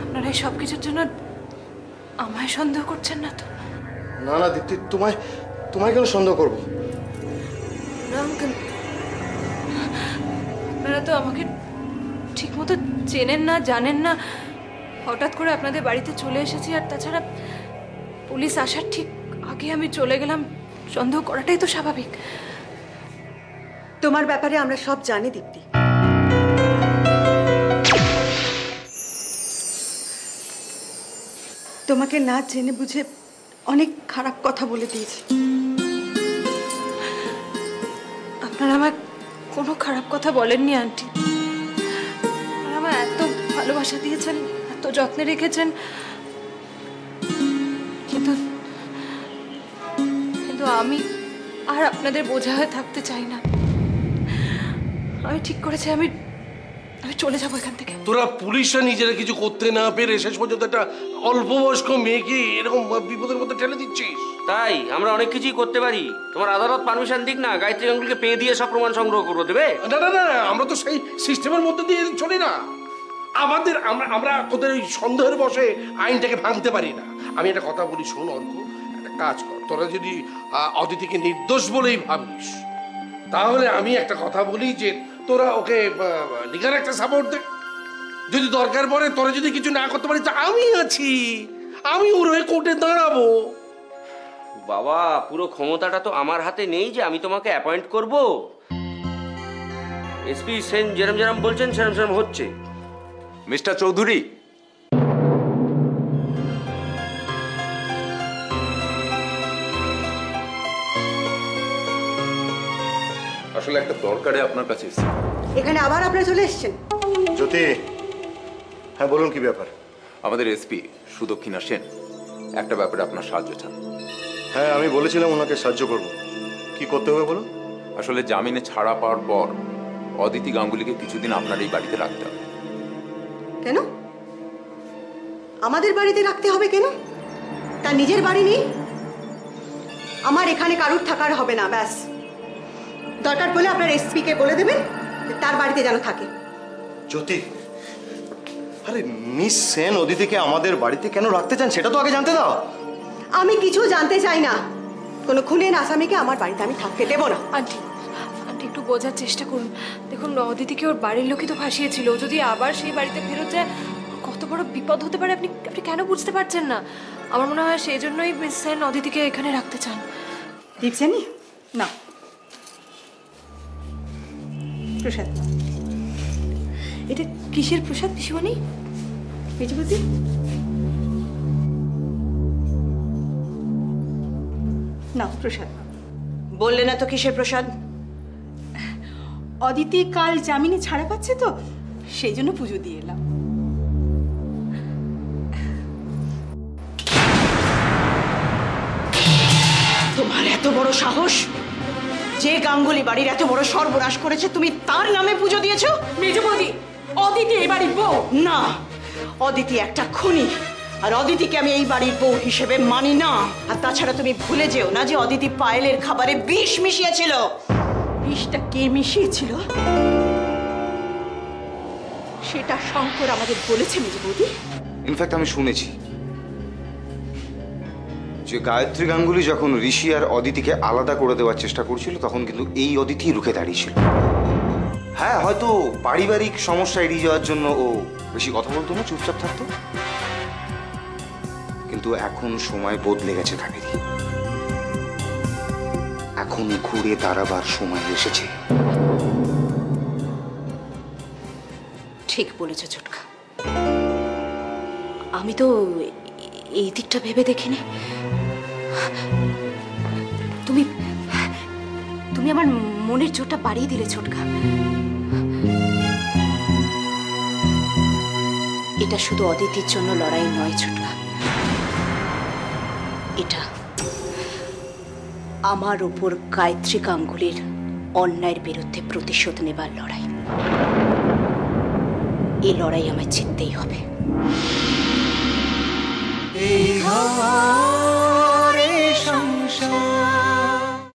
আপনারা এই সব কিছুর জন্য আমায় সন্দেহ করছেন না তো? না না দীপ্তি, তোমায় কেন সন্দেহ করবো? আপনারা তো আমাকে ঠিক মতো চেনেন না, জানেন না। হঠাৎ করে আপনাদের বাড়িতে চলে এসেছি, আর তাছাড়া পুলিশ আসার ঠিক আগে আমি চলে গেলাম। সন্দেহ করাটাই তো স্বাভাবিক। তোমার ব্যাপারে আমরা সব জানি দীপ্তি। তোমাকে না জেনে বুঝে অনেক খারাপ কথা বলে দিয়েছি। আপনারা আমায় কোনো খারাপ কথা বলেননি আন্টি। আপনারা আমায় এত ভালোবাসা দিয়েছেন, এত যত্নে রেখেছেন, কিন্তু আমি আর আপনাদের বোঝা হয়ে থাকতে চাই না। আমি ঠিক করেছি, আমি চলে যাবো এখান থেকে। তোরা পুলিশরা নিজেরা কিছু করতে না পেরে শেষ পর্যন্ত একটা অল্প বয়স্ক মেয়েকে এরকম বিপদের মধ্যে ঠেলে দিচ্ছিস। তাই আমরা অনেক কিছুই করতে পারি। তোমার আদালত পারমিশন দিক না, গায়ত্রী গাঙ্গুলিকে পেয়ে দিয়ে সব প্রমাণ সংগ্রহ করবো। দেবে? না না না, আমরা তো সেই সিস্টেমের মধ্যে দিয়ে চলি না। আমাদের আমরা তোদের ওই সন্দেহের বসে আইনটাকে ভাঙতে পারি না। আমি একটা কথা বলি, শোন অর্ক, একটা কাজ কর। তোরা যদি অদিতিকে নির্দোষ বলেই ভাবিস, তাহলে আমি একটা কথা বলি যে তোরা ওকে লিগাল একটা সাপোর্ট দে। যদি দরকার পড়ে তোরা যদি কিছু না করতে পারিস, আমি আছি, আমি ওর হয়ে কোর্টে দাঁড়াবো। বাবা, পুরো ক্ষমতাটা তো আমার হাতে নেই যে আমি তোমাকে অ্যাপয়েন্ট করব। এসপি সেন যেরম বলছেন সেরম হচ্ছে। মিস্টার চৌধুরী, আসলে একটা দরকারে আপনার কাছে এসেছি। এখানে আবার আপনারা চলে এসেছেন? জ্যোতি, হ্যাঁ বলুন, কি ব্যাপার? আমাদের এসপি সুদক্ষিণা সেন একটা ব্যাপারে আপনার সাহায্য চান। হ্যাঁ, আমি বলেছিলাম ওনাকে সাহায্য করব। কি করতে হবে বলুন? আসলে জামিনে ছাড়া পাওয়ার পর অদিতি গাঙ্গুলিকে কিছুদিন আপনার এই বাড়িতে রাখতে হবে। কেন আমাদের বাড়িতে রাখতে হবে? কেন? তার নিজের বাড়ি নেই? আমার এখানে কারুর থাকার হবে না, ব্যাস। দরকার পড়লে আপনার এসপি কে বলে দেবেন তার বাড়িতে যেন থাকে। জ্যোতি, আরে মিস সেন অদিতিকে আমাদের বাড়িতে কেন রাখতে চান সেটা তো আগে জানতে দাও। আমি কিছু জানতে চাই না। কোনো খুনের আসামিকে আমার বাড়িতে আমি থাকতে দেব না। আন্টি একটু বোঝার চেষ্টা করুন। দেখুন, অদিতিকে ওর বাড়ির লোকই তো ফাঁসিয়েছিল। যদি আবার সেই বাড়িতে ফেরত যায়, কত বড় বিপদ হতে পারে আপনি কেন বুঝতে পারছেন না? আমার মনে হয় সেই জন্যই মিস সেন অদিতিকে এখানে রাখতে চান। দীপসেনি না, প্রসাদ। এটা কিসের প্রসাদ পিসিমণি? মেজবতী, না প্রসাদ। বললে না তো কিসের প্রসাদ? অদিতি কাল জামিনে ছাড়া পাচ্ছে তো, সেই জন্য পুজো দিয়ে এলাম। তোমার এত বড় সাহস! যে গাঙ্গুলি বাড়ির এত বড় সর্বনাশ করেছে, তুমি তার নামে পুজো দিয়েছো? মেজবৌদি, অদিতি এই বাড়ির বউ না, অদিতি একটা খুনি, আর অদিতিকে আমি এই বাড়ির বউ হিসেবে মানি না। আর তাছাড়া তুমি ভুলে যেও না যে অদিতি পায়েলের খাবারে বিষ মিশিয়েছিল। বিষটা কে মিশিয়েছিল সেটা শঙ্কর আমাদের বলেছে মেজবৌদি। ইনফ্যাক্ট আমি শুনেছি যে গায়ত্রী গাঙ্গুলি যখন ঋষি আর অদিতিকে আলাদা করে দেওয়ার চেষ্টা করছিল, তখন কিন্তু এই অদিতি রুখে দাঁড়িয়েছিল। হ্যাঁ, হয়তো পারিবারিক সমস্যা এড়িয়ে যাওয়ার জন্য ও বেশি কথা বলতো না, চুপচাপ থাকতো। কিন্তু এখন সময় বদলে গেছে কাবেরী। এখন ঘুরে দাঁড়াবার সময় এসেছে। ঠিক বলেছ ছোটকা, আমি তো এই দিকটা ভেবে দেখিনি। তুমি আমার মনের জোরটা বাড়িয়ে দিলে ছোটকা। এটা শুধু অদিতির জন্য লড়াই নয় ছোটকা, এটা আমার উপর গায়ত্রী গাঙ্গুলির অন্যায়ের বিরুদ্ধে প্রতিশোধ নেবার লড়াই। এই লড়াই আমায় জিততেই হবে।